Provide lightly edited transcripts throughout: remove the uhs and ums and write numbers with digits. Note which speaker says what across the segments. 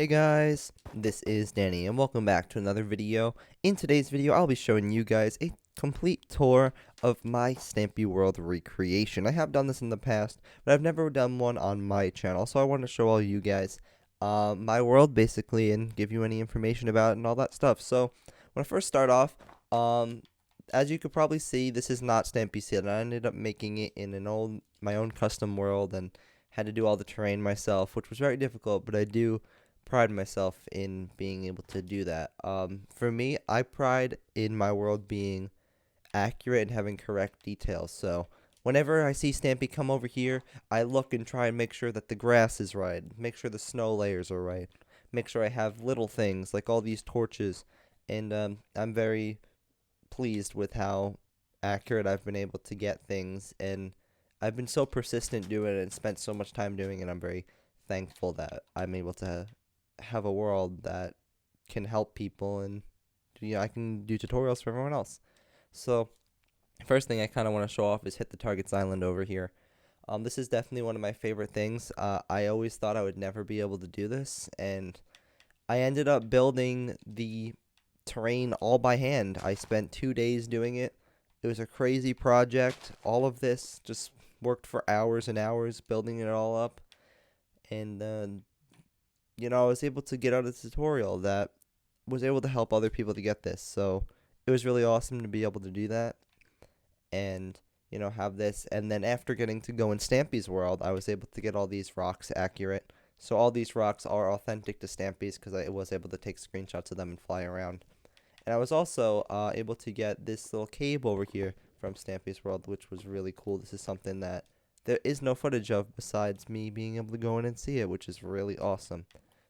Speaker 1: Hey guys, this is Danny and welcome back to another video. In today's video, I'll be showing you guys a complete tour of my Stampy World Recreation. I have done this in the past, but I've never done one on my channel, so I want to show all you guys my world basically and give you any information about it and all that stuff. So, when I first start off, as you could probably see, this is not Stampy Seed. I ended up making it in my own custom world and had to do all the terrain myself, which was very difficult, but I do pride myself in being able to do that. For me, I pride in my world being accurate and having correct details. So whenever I see Stampy come over here, I look and try and make sure that the grass is right, make sure the snow layers are right, make sure I have little things like all these torches, and I'm very pleased with how accurate I've been able to get things, and I've been so persistent doing it and spent so much time doing it. I'm very thankful that I'm able to have a world that can help people, and I can do tutorials for everyone else. So first thing I kind of want to show off is hit the targets island over here. This is definitely one of my favorite things. I always thought I would never be able to do this, and I ended up building the terrain all by hand. I spent 2 days doing it. It was a crazy project. All of this just worked for hours and hours building it all up, and I was able to get out a tutorial that was able to help other people to get this. So it was really awesome to be able to do that and, have this. And then after getting to go in Stampy's world, I was able to get all these rocks accurate. So all these rocks are authentic to Stampy's because I was able to take screenshots of them and fly around. And I was also able to get this little cave over here from Stampy's world, which was really cool. This is something that there is no footage of besides me being able to go in and see it, which is really awesome.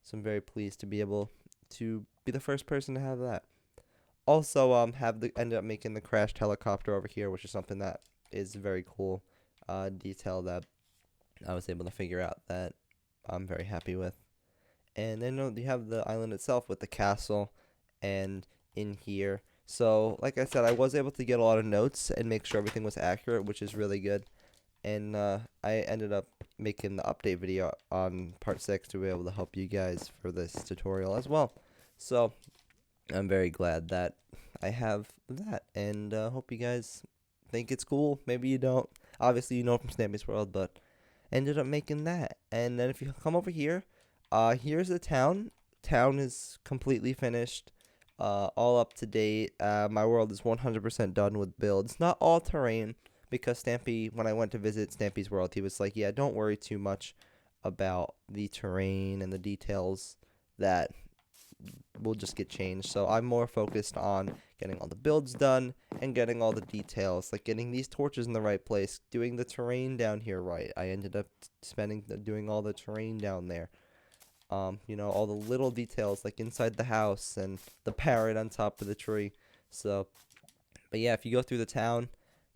Speaker 1: So I'm very pleased to be able to be the first person to have that. Also, ended up making the crashed helicopter over here, which is something that is very cool detail that I was able to figure out that I'm very happy with. And then you have the island itself with the castle and in here. So, like I said, I was able to get a lot of notes and make sure everything was accurate, which is really good. And I ended up making the update video on part 6 to be able to help you guys for this tutorial as well. So I'm very glad that I have that, and hope you guys think it's cool. Maybe you don't. Obviously, you know from Stampy's World, but ended up making that. And then if you come over here, here's the town. Town is completely finished, all up to date. My world is 100% done with builds. Not all terrain, because Stampy, when I went to visit Stampy's world, he was like, yeah, don't worry too much about the terrain and the details that will just get changed. So I'm more focused on getting all the builds done and getting all the details, like getting these torches in the right place, doing the terrain down here right. I ended up doing all the terrain down there. All the little details like inside the house and the parrot on top of the tree. So, but yeah, if you go through the town,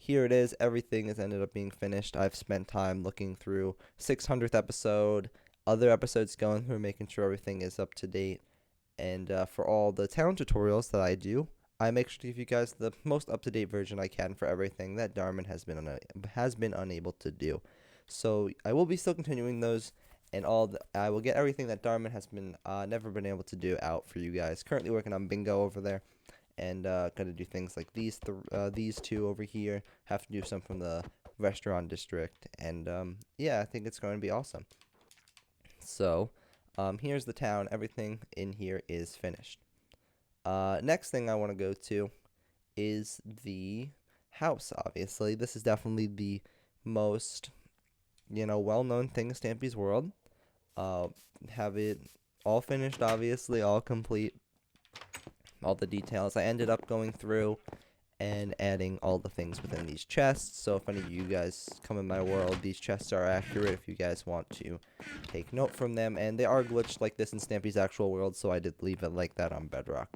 Speaker 1: here it is. Everything has ended up being finished. I've spent time looking through 600th episode, other episodes going through, making sure everything is up to date. And for all the town tutorials that I do, I make sure to give you guys the most up-to-date version I can for everything that Darman has been unable to do. So I will be still continuing those, and I will get everything that Darman has been never been able to do out for you guys. Currently working on bingo over there. And gonna do things like these two over here. Have to do some from the restaurant district, and yeah, I think it's going to be awesome. So here's the town. Everything in here is finished. Next thing I want to go to is the house. Obviously, this is definitely the most well-known thing in Stampy's World. Have it all finished, obviously, all complete. All the details. I ended up going through and adding all the things within these chests. So if any of you guys come in my world, these chests are accurate if you guys want to take note from them. And they are glitched like this in Stampy's actual world, so I did leave it like that on Bedrock,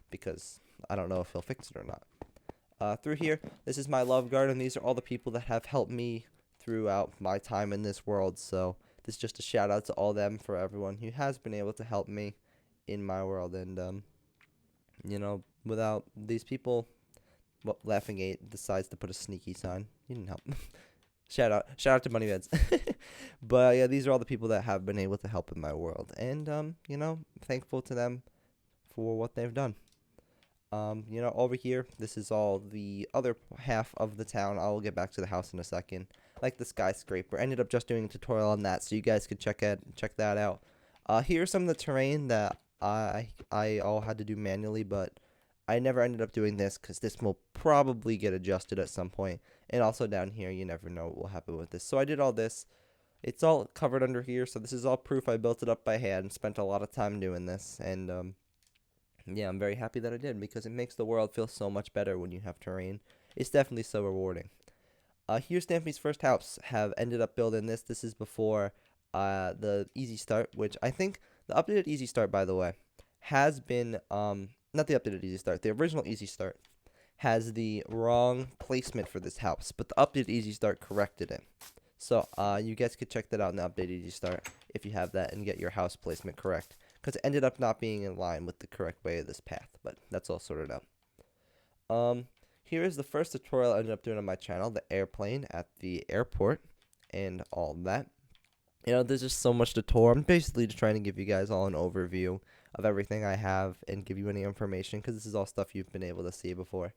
Speaker 1: because I don't know if he'll fix it or not. Through here, this is my love garden. These are all the people that have helped me throughout my time in this world. So this is just a shout out to all them for everyone who has been able to help me in my world. And without these people, Laughing 8 decides to put a sneaky sign. You didn't help. Shout out to Moneybeds. But yeah, these are all the people that have been able to help in my world, and you know, thankful to them for what they've done. You know, over here, this is all the other half of the town. I'll get back to the house in a second. Like the skyscraper. Ended up just doing a tutorial on that, so you guys could check that out. Here's some of the terrain that I all had to do manually, but I never ended up doing this because this will probably get adjusted at some point. And also down here, you never know what will happen with this. So I did all this. It's all covered under here, so this is all proof I built it up by hand. Spent a lot of time doing this, and yeah, I'm very happy that I did because it makes the world feel so much better when you have terrain. It's definitely so rewarding. Here's Stampy's first house. Have ended up building this. This is before the Easy Start, which I think the updated Easy Start, by the way, has been not the updated Easy Start. The original Easy Start has the wrong placement for this house, but the updated Easy Start corrected it. So you guys could check that out in the updated Easy Start if you have that and get your house placement correct, because it ended up not being in line with the correct way of this path, but that's all sorted out. Here is the first tutorial I ended up doing on my channel, the airplane at the airport and all that. You know, there's just so much to tour. I'm basically just trying to give you guys all an overview of everything I have and give you any information, because this is all stuff you've been able to see before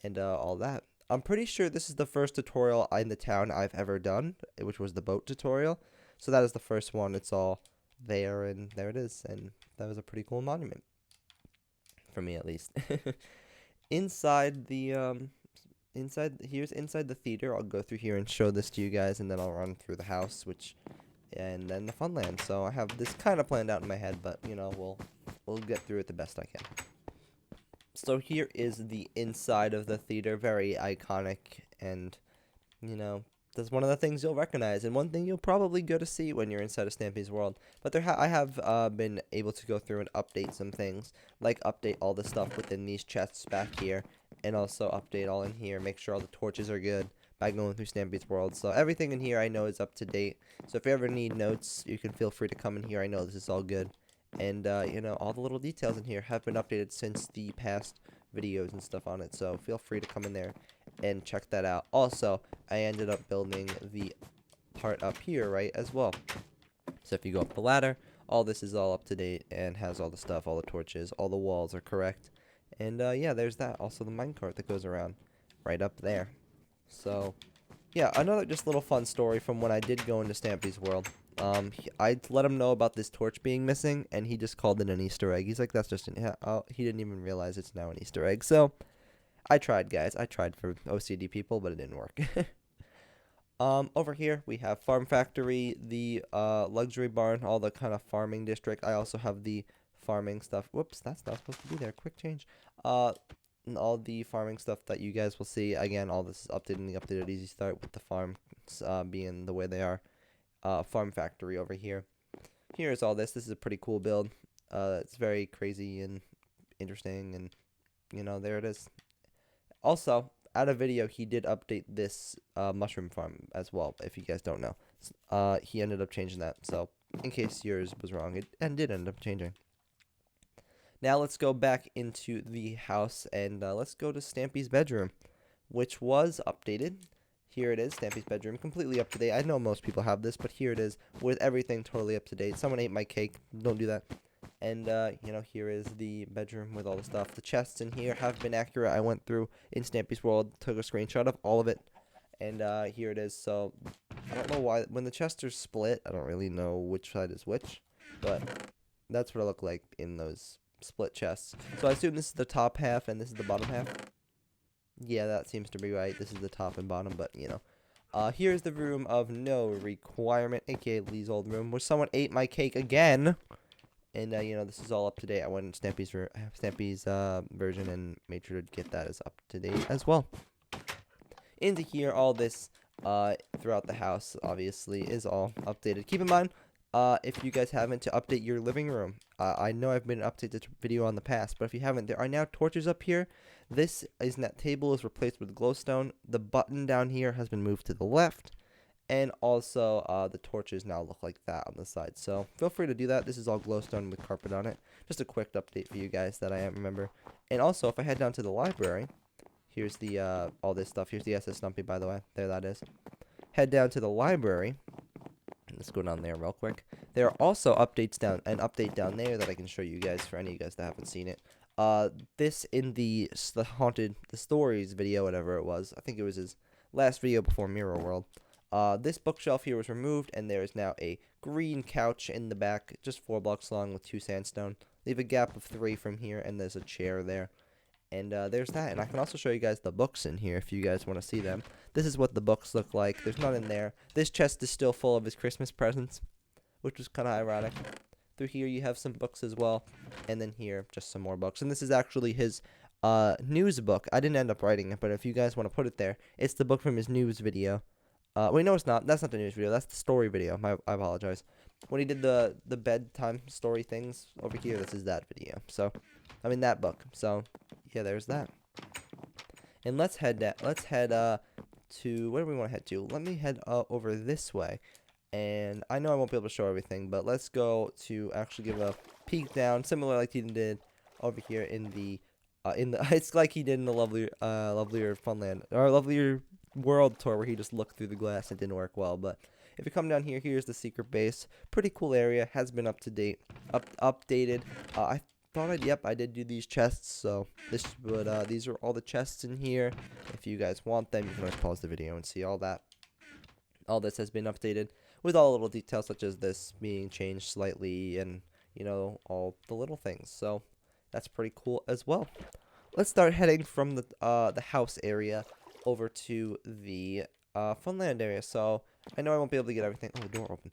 Speaker 1: and all that. I'm pretty sure this is the first tutorial in the town I've ever done, which was the boat tutorial. So that is the first one. It's all there, and there it is. And that was a pretty cool monument. For me, at least. Inside the, inside the theater, I'll go through here and show this to you guys, and then I'll run through the house, and then the Funland. So I have this kind of planned out in my head, but, you know, we'll get through it the best I can. So here is the inside of the theater, very iconic, and, you know, that's one of the things you'll recognize, and one thing you'll probably go to see when you're inside of Stampy's World. But I have been able to go through and update some things, like update all the stuff within these chests back here, and also update all in here, make sure all the torches are good by going through Stampy's World. So everything in here I know is up to date, so if you ever need notes, you can feel free to come in here. I know this is all good. And, you know, all the little details in here have been updated since the past videos and stuff on it. So feel free to come in there and check that out. Also, I ended up building the part up here, right, as well. So if you go up the ladder, all this is all up to date and has all the stuff, all the torches, all the walls are correct. And, yeah, there's that. Also the minecart that goes around right up there. So, yeah, another just little fun story from when I did go into Stampy's World. I let him know about this torch being missing, and he just called it an Easter egg. He's like, that's just an, he didn't even realize it's now an Easter egg. So, I tried, guys. I tried for OCD people, but it didn't work. Over here, we have Farm Factory, the, luxury barn, all the kind of farming district. I also have the farming stuff. Whoops, that's not supposed to be there. Quick change. And all the farming stuff that you guys will see. Again, all this is updated in the updated Easy Start with the farms, being the way they are. Farm Factory over here. Here's all this. This is a pretty cool build. It's very crazy and interesting, and, you know, there it is. Also, at a video, he did update this mushroom farm as well, if you guys don't know. He ended up changing that, so in case yours was wrong, it did end up changing. Now let's go back into the house, and let's go to Stampy's bedroom, which was updated. Here it is, Stampy's bedroom, completely up to date. I know most people have this, but here it is, with everything totally up to date. Someone ate my cake. Don't do that. And, you know, here is the bedroom with all the stuff. The chests in here have been accurate. I went through in Stampy's World, took a screenshot of all of it, and here it is. So, I don't know why. When the chests are split, I don't really know which side is which, but that's what it looked like in those split chests. So, I assume this is the top half and this is the bottom half. Yeah, that seems to be right. This is the top and bottom, but, you know. Here's the room of no requirement, aka Lee's old room, where someone ate my cake again. And, you know, this is all up to date. I went in Stampy's version and made sure to get that as up to date as well. Into here, all this throughout the house, obviously, is all updated. Keep in mind, if you guys haven't, to update your living room. I know I've made an updated video on the past, but if you haven't, there are now torches up here. This table is replaced with glowstone. The button down here has been moved to the left. And also, the torches now look like that on the side. So, feel free to do that. This is all glowstone with carpet on it. Just a quick update for you guys that I remember. And also, if I head down to the library, here's the, all this stuff. Here's the SS Stumpy, by the way. There that is. head down to the library, let's go down there real quick. There are also an update down there that I can show you guys for any of you guys that haven't seen it. This in the stories video, whatever it was. I think it was his last video before Mirror World. This bookshelf here was removed, and there is now a green couch in the back, just 4 blocks long with 2 sandstone. Leave a gap of 3 from here, and there's a chair there. And there's that. And I can also show you guys the books in here if you guys want to see them. This is what the books look like. There's none in there. This chest is still full of his Christmas presents, which was kind of ironic. Through here you have some books as well. And then here, just some more books. And this is actually his news book. I didn't end up writing it, but if you guys want to put it there, it's the book from his news video. Wait, no, it's not. That's not the news video. That's the story video. I apologize. When he did the bedtime story things over here, this is that video. So, I mean, that book. So, yeah, there's that. And let's head to, where do we want to head to? Let me head over this way. And I know I won't be able to show everything, but let's go to actually give a peek down, similar like he did over here in the, it's like he did in the lovelier Funland, or lovelier world tour where he just looked through the glass. It didn't work well, but if you come down here, here's the secret base. Pretty cool area. Has been updated. I thought I did do these chests, so these are all the chests in here. If you guys want them, you can always pause the video and see all that. All this has been updated with all the little details, such as this being changed slightly, and you know, all the little things. So that's pretty cool as well. Let's start heading from the house area over to the Funland area. So I know I won't be able to get everything. Oh, the door open.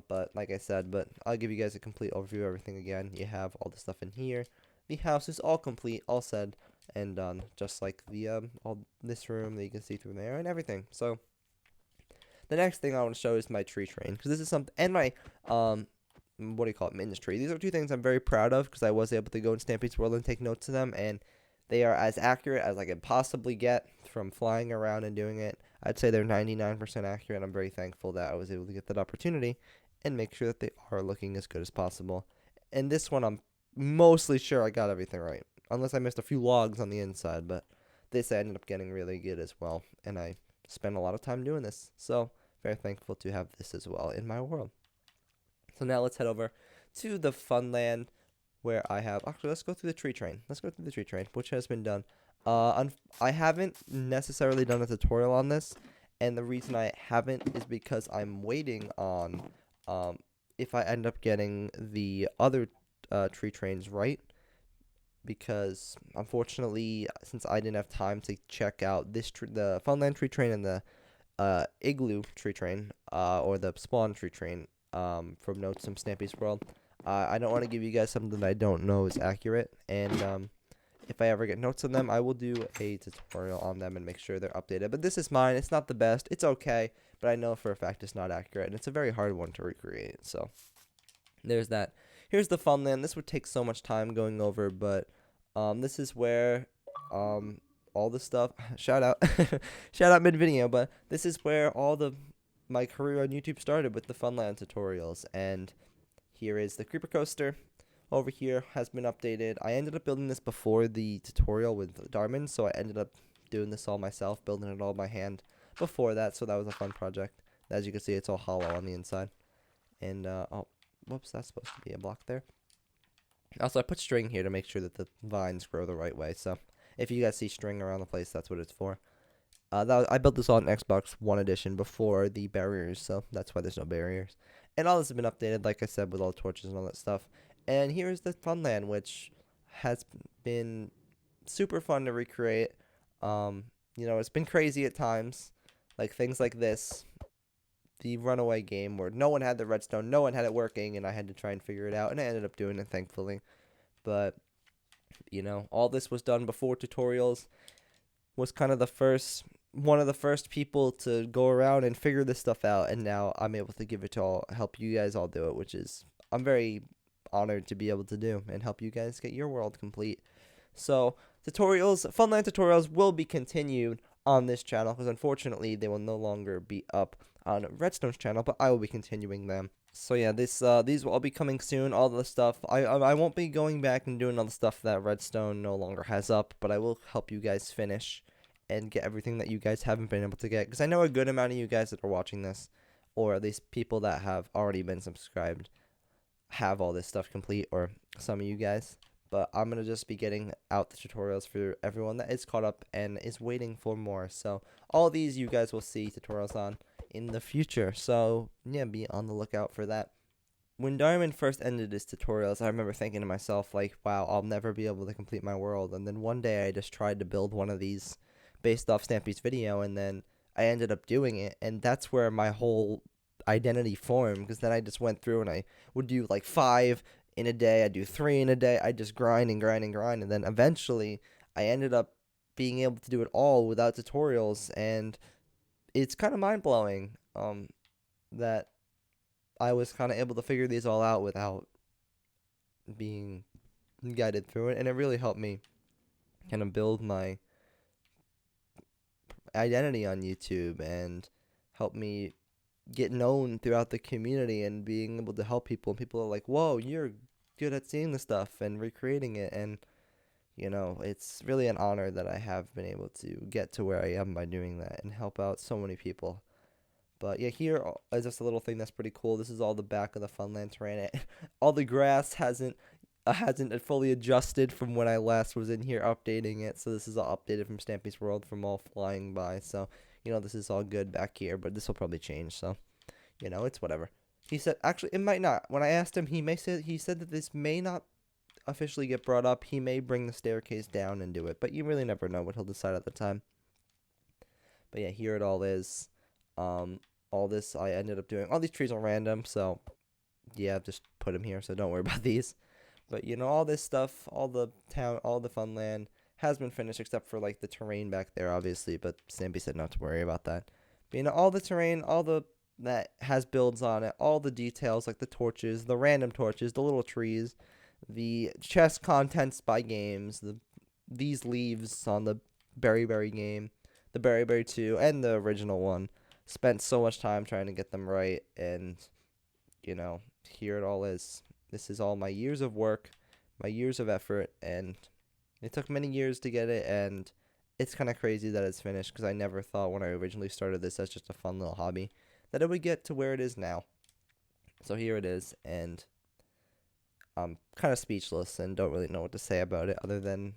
Speaker 1: But like I said, I'll give you guys a complete overview of everything again. You have all the stuff in here. The house is all complete, all said and done, just like the all this room that you can see through there and everything. So the next thing I want to show is my tree train, because this is something, and my what do you call it, ministry. These are 2 things I'm very proud of, because I was able to go in Stampy's World and take notes of them, and they are as accurate as I could possibly get from flying around and doing it. I'd say they're 99% accurate. I'm very thankful that I was able to get that opportunity and make sure that they are looking as good as possible. And this one, I'm mostly sure I got everything right, unless I missed a few logs on the inside, but this I ended up getting really good as well, and I spent a lot of time doing this. So very thankful to have this as well in my world. So now let's head over to the Funland, where I have, actually, let's go through the tree train. Let's go through the tree train, which has been done. I haven't necessarily done a tutorial on this, and the reason I haven't is because I'm waiting on, if I end up getting the other tree trains right, because unfortunately, since I didn't have time to check out the Funland tree train and the Igloo tree train, or the Spawn tree train, from notes from Stampy's World, I don't want to give you guys something that I don't know is accurate, and if I ever get notes on them, I will do a tutorial on them and make sure they're updated. But this is mine. It's not the best. It's okay, but I know for a fact it's not accurate, and it's a very hard one to recreate. So there's that. Here's the Funland. This would take so much time going over, but this is where all the stuff. Shout out, shout out mid video, but this is where all my career on YouTube started, with the Funland tutorials. And here is the creeper coaster. Over here has been updated. I ended up building this before the tutorial with Darman, so I ended up doing this all myself, building it all by hand before that, so that was a fun project. As you can see, it's all hollow on the inside. And, oh, whoops, that's supposed to be a block there. Also, I put string here to make sure that the vines grow the right way, so if you guys see string around the place, that's what it's for. I built this on Xbox One Edition before the barriers, so that's why there's no barriers. And all this has been updated, like I said, with all the torches and all that stuff. And here's the Funland, which has been super fun to recreate. You know, it's been crazy at times, like things like this, the runaway game where no one had the redstone, no one had it working, and I had to try and figure it out, and I ended up doing it, thankfully. But, you know, all this was done before tutorials. Was kind of one of the first people to go around and figure this stuff out, and now I'm able to give it to help you guys all do it, which is, I'm very honored to be able to do and help you guys get your world complete. So tutorials, Funland tutorials will be continued on this channel, because unfortunately they will no longer be up on Redstone's channel, but I will be continuing them. So yeah, these will all be coming soon. All the stuff I won't be going back and doing all the stuff that Redstone no longer has up, but I will help you guys finish and get everything that you guys haven't been able to get, because I know a good amount of you guys that are watching this, or at least people that have already been subscribed, have all this stuff complete, or some of you guys. But I'm going to just be getting out the tutorials for everyone that is caught up and is waiting for more. So all these you guys will see tutorials on in the future. So yeah, be on the lookout for that. When Diamond first ended his tutorials, I remember thinking to myself, like, wow, I'll never be able to complete my world. And then one day I just tried to build one of these based off Stampy's video, and then I ended up doing it. And that's where my whole identity formed, because then I just went through and I would do like 5 in a day, I'd do 3 in a day, I'd just grind and grind and grind, and then eventually I ended up being able to do it all without tutorials, and it's kind of mind-blowing that I was kind of able to figure these all out without being guided through it, and it really helped me kind of build my identity on YouTube and help me get known throughout the community and being able to help people. And people are like, whoa, you're good at seeing the stuff and recreating it. And, you know, it's really an honor that I have been able to get to where I am by doing that and help out so many people. But yeah, here is just a little thing that's pretty cool. This is all the back of the Funland terrain. All the grass hasn't fully adjusted from when I last was in here updating it. So this is all updated from Stampy's World from all flying by. So, you know, this is all good back here, but this will probably change. So, you know, it's whatever. He said, actually, it might not. When I asked him, he said that this may not officially get brought up. He may bring the staircase down and do it, but you really never know what he'll decide at the time. But yeah, here it all is. All this I ended up doing. All these trees are random, so yeah, just put them here, so don't worry about these. But you know, all this stuff, all the Funland has been finished, except for like the terrain back there, obviously. But Stampy said not to worry about that. But you know, all the terrain, that has builds on it, all the details like the torches, the random torches, the little trees, the chest contents by games, these leaves on the Berry game, the Berry 2, and the original one. Spent so much time trying to get them right, and you know, here it all is. This is all my years of work, my years of effort, and it took many years to get it, and it's kind of crazy that it's finished, because I never thought when I originally started this as just a fun little hobby that it would get to where it is now. So here it is, and I'm kind of speechless and don't really know what to say about it other than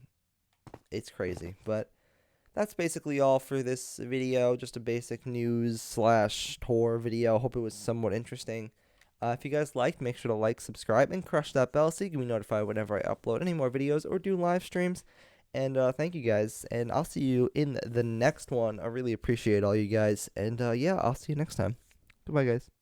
Speaker 1: it's crazy. But that's basically all for this video, just a basic news/tour video. Hope it was somewhat interesting. If you guys liked, make sure to like, subscribe, and crush that bell so you can be notified whenever I upload any more videos or do live streams. And thank you guys, and I'll see you in the next one. I really appreciate all you guys, and yeah, I'll see you next time. Goodbye, guys.